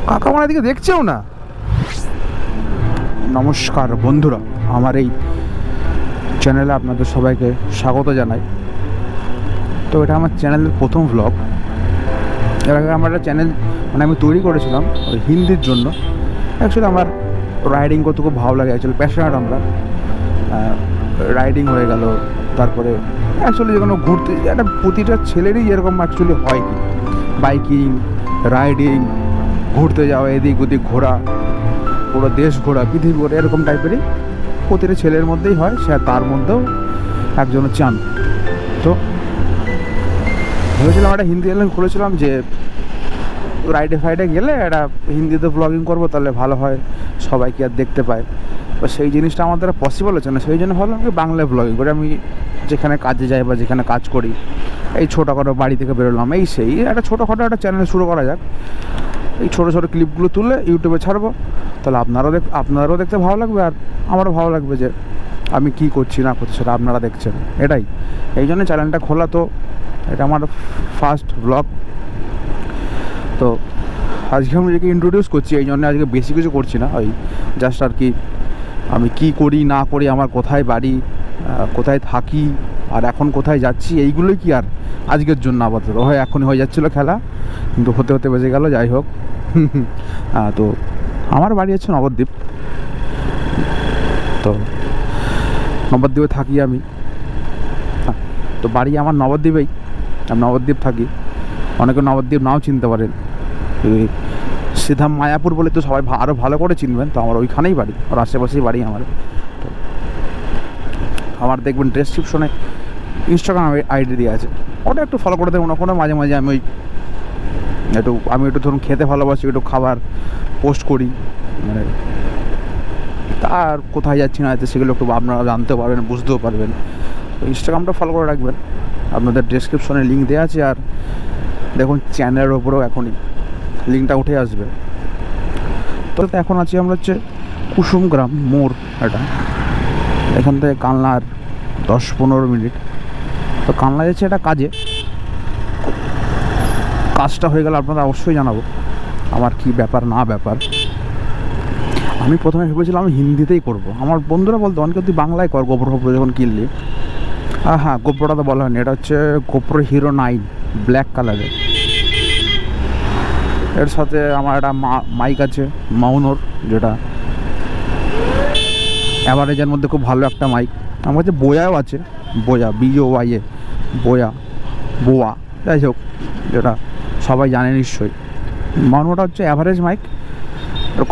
কাকা আমার এদিকে দেখছেও না। নমস্কার বন্ধুরা, আমার এই চ্যানেলে আপনাদের সবাইকে স্বাগত জানাই। তো এটা আমার চ্যানেলের প্রথম ভ্লগ। এর আগে আমার একটা চ্যানেল আমি তৈরি করেছিলাম ওই হিন্দির জন্য। অ্যাকচুয়ালি আমার রাইডিং করতে খুব ভালো লাগে, অ্যাকচুয়ালি প্যাশনেট আমরা। রাইডিং হয়ে গেল, তারপরে অ্যাকচুয়ালি যে কোনো ঘুরতে, একটা প্রতিটা ছেলেরই এরকম অ্যাকচুয়ালি হয় কি, বাইকিং, রাইডিং, ঘুরতে যাওয়া, এদিক ওদিক ঘোরা, পুরো দেশ ঘোরা, পৃথিবী ঘোরা, এরকম টাইপেরই প্রতিটা ছেলের মধ্যেই হয়। সে তার মধ্যেও একজনের চান। তো ভেবেছিলাম একটা হিন্দি চ্যানেল খুলেছিলাম যে রাইডে ফাইডে গেলে একটা হিন্দিতে ব্লগিং করবো, তাহলে ভালো হয়, সবাই কি আর দেখতে পায়। তো সেই জিনিসটা আমার দ্বারা পসিবল হচ্ছে না, সেই জন্য ভাবলাম কি বাংলায় ব্লগিং করে। আমি যেখানে কাজে যাই বা যেখানে কাজ করি, এই ছোটোখাটো বাড়ি থেকে বেরোলাম, এই সেই একটা ছোটোখাটো একটা চ্যানেল শুরু করা যাক। এই ছোটো ছোটো ক্লিপগুলো তুলে ইউটিউবে ছাড়বো, তাহলে আপনারাও দেখতে ভালো লাগবে, আর আমারও ভালো লাগবে যে আমি কী করছি না করছি সেটা আপনারা দেখছেন। এটাই এই জন্য চ্যানেলটা খোলা। তো এটা আমার ফার্স্ট ব্লগ। তো আজকে আমি নিজেকে ইন্ট্রোডিউস করছি, এই জন্য আজকে বেশি কিছু করছি না, ওই জাস্ট আর কি আমি কি করি না করি, আমার কোথায় বাড়ি, কোথায় থাকি, আর এখন কোথায় যাচ্ছি, এইগুলোই কি আর আজকের জন্য আপাতত। হয় এখনই হয়ে যাচ্ছিলো খেলা, কিন্তু হতে হতে বেজে গেল, যাই হোক। তো আমার বাড়ি হচ্ছে নবদ্বীপ। তো নবদ্বীপে থাকি আমি। তো বাড়ি আমার নবদ্বীপেই, আমি নবদ্বীপ থাকি। অনেকে নবদ্বীপ নাও চিনতে পারেন, সিধা মায়াপুর বলে তো সবাই আরও ভালো করে চিনবেন। তো আমার ওইখানেই বাড়ি, ওর আশেপাশেই বাড়ি আমার। তো আমার দেখবেন ডেসক্রিপশনে ইনস্টাগ্রাম আইডি দেওয়া আছে, ওটা একটু ফলো করে দেবেন। ওখানে মাঝে মাঝে আমি একটু ধরুন খেতে ভালোবাসি, একটু খাবার পোস্ট করি, মানে তার কোথায় যাচ্ছি না যাচ্ছে সেগুলো একটু আপনারা জানতে পারবেন, বুঝতেও পারবেন। তো ইনস্টাগ্রামটা ফলো করে রাখবেন, আপনাদের ডেসক্রিপশনে লিঙ্ক দেওয়া আছে। আর দেখুন চ্যানেলের ওপরেও এখনই লিঙ্কটা উঠে আসবে। তো এখন আছি আমরা হচ্ছে কুসুমগ্রাম মোড়, এটা এখান থেকে কালনার 10-15 মিনিট। তো কালনা যাচ্ছে এটা কাজটা হয়ে গেলে আপনারা অবশ্যই জানাবো আমার কি ব্যাপার না ব্যাপার। আমি প্রথমে ভেবেছিলাম আমি হিন্দিতেই করব। আমার বন্ধুরা বলতো অনেকে তুই বাংলায় কর, গোপ্রো যখন কিনলি। হ্যাঁ, গোপ্রোটা তো বলা হয়নি, এটা হচ্ছে গোপ্রো হিরো 9 ব্ল্যাক কালারের। এর সাথে আমার একটা মাইক আছে মাউনোর, যেটা অ্যাভারেজের মধ্যে খুব ভালো একটা মাইক। আমার কাছে বোয়াও আছে, বোয়া BOYA, বোয়া, যাই হোক, যেটা সবাই জানে নিশ্চয়ই। মাউনোটা হচ্ছে অ্যাভারেজ মাইক,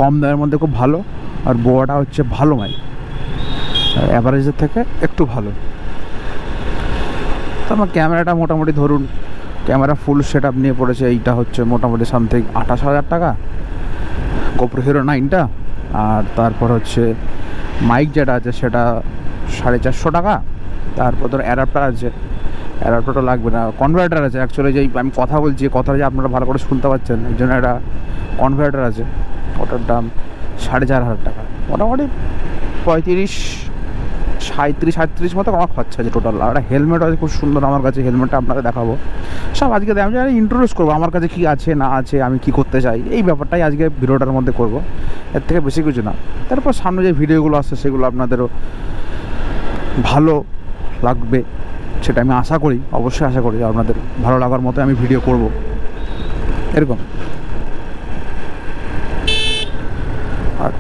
কম দামের মধ্যে খুব ভালো। আর বোয়াটা হচ্ছে ভালো মাইক, অ্যাভারেজের থেকে একটু ভালো। তো আমার ক্যামেরাটা মোটামুটি ধরুন, ক্যামেরা ফুল সেট আপ নিয়ে পড়েছে, এইটা হচ্ছে মোটামুটি সামথিং 28,000 টাকা গোপ্রো হিরো 9টা। আর তারপর হচ্ছে মাইক যেটা আছে সেটা 450 টাকা। তারপর ধর অ্যাডাপ্টার আছে, অ্যাডাপ্টারটা লাগবে না, কনভার্টার আছে। অ্যাকচুয়ালি যেই আমি কথা বলছি, কথাটা যে আপনারা ভালো করে শুনতে পাচ্ছেন, এই জন্য একটা কনভার্টার আছে, ওটার দাম 4,500 টাকা। মোটামুটি 35-37 মতো আমার খরচা আছে টোটাল। আর একটা হেলমেট আছে খুব সুন্দর আমার কাছে, হেলমেটটা আপনাকে দেখাবো সব। আজকে আমি ইন্ট্রোডিউস করবো আমার কাছে কী আছে না আছে, আমি কি করতে চাই, এই ব্যাপারটাই আজকে ভিডিওটার মধ্যে করব, এর থেকে বেশি কিছু না। তারপর সামনে যে ভিডিওগুলো আসছে সেগুলো আপনাদেরও ভালো লাগবে, সেটা আমি আশা করি, অবশ্যই আশা করি আপনাদের ভালো লাগার মতো আমি ভিডিও করব এরকম। আর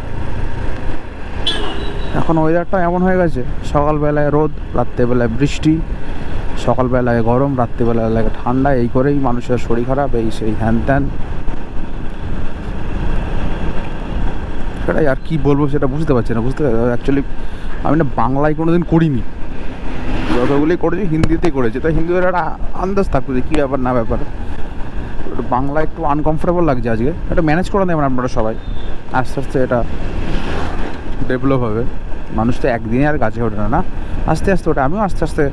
এখন ওয়েদারটা এমন হয়ে গেছে, সকালবেলায় রোদ, রাত্রেবেলায় বৃষ্টি, সকালবেলায় গরম, রাত্রিবেলায় লাগে ঠান্ডা, এই করেই মানুষের শরীর খারাপ, এই সেই হ্যান ত্যান। সেটাই আর কি বলবো সেটা বুঝতে পারছি না। অ্যাকচুয়ালি আমি না বাংলায় কোনো দিন করিনি, যতগুলোই করেছি হিন্দিতেই করেছি। তাই হিন্দিতে একটা আন্দাজ থাকতো যে কী ব্যাপার না ব্যাপার। বাংলা একটু আনকমফোর্টেবল লাগছে আজকে, এটা ম্যানেজ করে নেবেন আপনারা সবাই, আস্তে আস্তে এটা ডেভেলপ হবে। মানুষ তো একদিনে আর গাছে ওঠে না, আস্তে আস্তে ওটা আমিও আস্তে আস্তে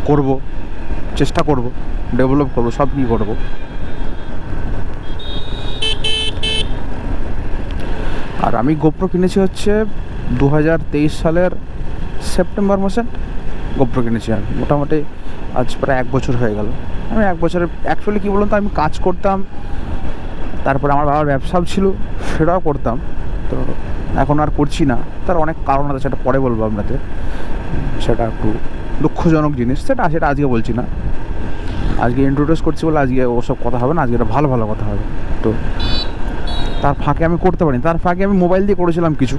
করবো, চেষ্টা করব, ডেভেলপ করবো, সব কী করবো। আর আমি গোপ্রো কিনেছি হচ্ছে 2023 সালের সেপ্টেম্বর মাসে গোপ্রো কিনেছি আমি। মোটামুটি আজ প্রায় 1 বছর হয়ে গেল। আমি 1 বছরে অ্যাকচুয়ালি কী বলুন তো, আমি কাজ করতাম, তারপরে আমার বাবার ব্যবসাও ছিল, সেটাও করতাম। তো এখন আর করছি না, তার অনেক কারণ আছে, সেটা পরে বলবো আপনাদের। সেটা একটু দুঃখজনক জিনিস, সেটা আজকে বলছি না। আজকে ইন্ট্রোডিউস করছি বলে আজকে ওসব কথা হবে না, আজকে এটা ভালো ভালো কথা হবে। তো তার ফাঁকে আমি করতে পারিনি, তার ফাঁকে আমি মোবাইল দিয়ে করেছিলাম কিছু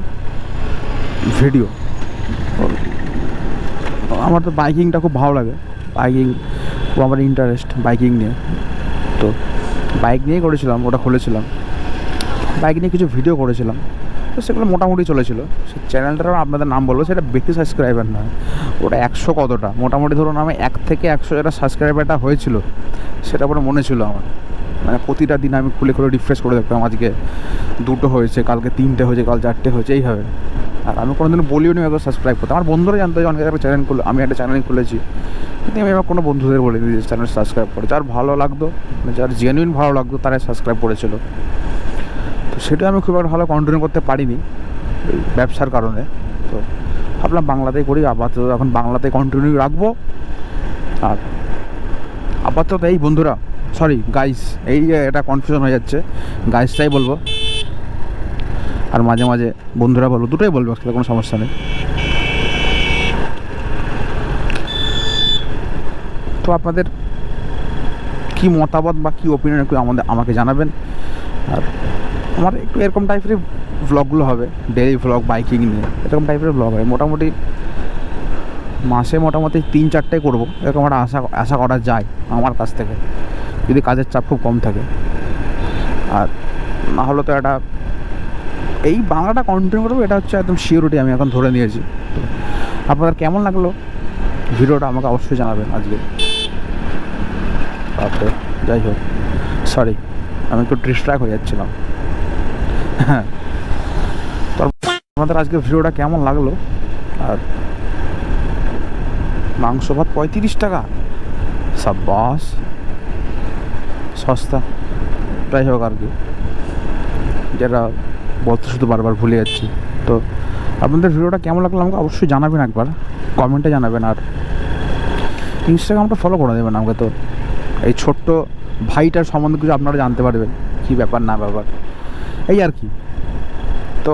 ভিডিও। আমার তো বাইকিংটা খুব ভালো লাগে, বাইকিং খুব আমার ইন্টারেস্ট বাইকিং নিয়ে। তো বাইক নিয়েই করেছিলাম, ওটা খুলেছিলাম, বাইক নিয়ে কিছু ভিডিও করেছিলাম। তো সেগুলো মোটামুটি চলেছিল। সে চ্যানেলটারও আপনাদের নাম বলবো, সেটা বেশি সাবস্ক্রাইবার নয়, ওটা 100 কতটা, মোটামুটি ধরুন আমি 1 থেকে 100 যেটা সাবস্ক্রাইবারটা হয়েছিল সেটা পরে মনে ছিল আমার। মানে প্রতিটা দিন আমি খুলে রিফ্রেশ করে দেখতাম, আজকে 2টো হয়েছে, কালকে 3টে হয়েছে, কাল 4টে হয়েছে, এইভাবে। আর আমি কোনোদিন বলিও নি একবার সাবস্ক্রাইব করতে। আমার বন্ধুরা জানতো যে অনেক একটা চ্যানেল খুলে, আমি একটা চ্যানেল খুলেছি, কিন্তু আমি আমার কোনো বন্ধুদের বলিনি যে চ্যানেল সাবস্ক্রাইব করে। যার ভালো লাগতো, মানে যার জেনুইন ভালো লাগতো, তারাই সাবস্ক্রাইব করেছিল। তো সেটা আমি খুব একটা ভালো কন্টিনিউ করতে পারিনি ব্যবসার কারণে। তো ভাবলাম বাংলাতেই করি, আপাতত এখন বাংলাতে কন্টিনিউ রাখবো। আর আপাতত এই বন্ধুরা, সরি গাইস, এই যে এটা কনফিউশন হয়ে যাচ্ছে, গাইসটাই বলবো, আর মাঝে মাঝে বন্ধুরা বলবো, দুটোই বলবো, আসলে কোনো সমস্যা নেই। তো আপনাদের কী মতামত বা কী ওপিনিয়ন একটু আমাকে জানাবেন। আর আমার একটু এরকম টাইপের ভ্লগগুলো হবে, ডেইলি ভ্লগ বাইকিং নিয়ে, এরকম টাইপের ভ্লগ হয়। মোটামুটি মাসে মোটামুটি 3-4টে করবো, এরকম একটা আশা করা যায় আমার কাছ থেকে, যদি কাজের চাপ খুব কম থাকে। আর না হলে তো এটা এই বাংলাটা কন্টিনিউ করবো, এটা হচ্ছে একদম সিওরিটি আমি এখন ধরে নিয়েছি। তো আপনাদের কেমন লাগলো ভিডিওটা আমাকে অবশ্যই জানাবেন আজকে। তারপরে যাই হোক, সরি আমি একটু ডিস্ট্র্যাক্ট হয়ে যাচ্ছিলাম। হ্যাঁ, তো আমাদের আজকে ভিডিওটা কেমন লাগলো। আর মাংস ভাত 35 টাকা, সাব্বাস, সস্তা। যাই হোক আর কি, যেটা বলতে শুধু বারবার ভুলে যাচ্ছি। তো আপনাদের ভিডিওটা কেমন লাগলো আমাকে অবশ্যই জানাবেন, একবার কমেন্টে জানাবেন। আর ইনস্টাগ্রামটা ফলো করে দেবেন আমাকে। তো এই ছোট্ট ভাইটার সম্বন্ধে কিছু আপনারা জানতে পারবেন, কী ব্যাপার না ব্যাপার, এই আর কি। তো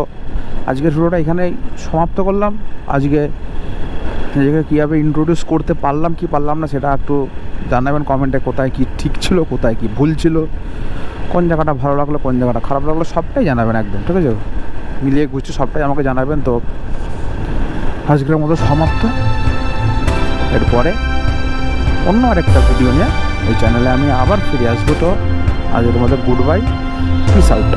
আজকের ভিডিওটা এখানেই সমাপ্ত করলাম। আজকে নিজেকে কীভাবে ইন্ট্রোডিউস করতে পারলাম কি পারলাম না, সেটা একটু জানাবেন কমেন্টে, কোথায় কি ঠিক ছিল, কোথায় কি ভুল ছিল, কোন জায়গাটা ভালো লাগলো, কোন জায়গাটা খারাপ লাগলো, সবটাই জানাবেন একদম, ঠিক আছে? মিলিয়ে গুছিয়ে সবটাই আমাকে জানাবেন। তো আজকের মতো সমাপ্ত। এরপরে অন্য আরেকটা ভিডিও নিয়ে এই চ্যানেলে আমি আবার ফিরে আসবো। তো আজকের মতো গুড বাই, পিস আউট।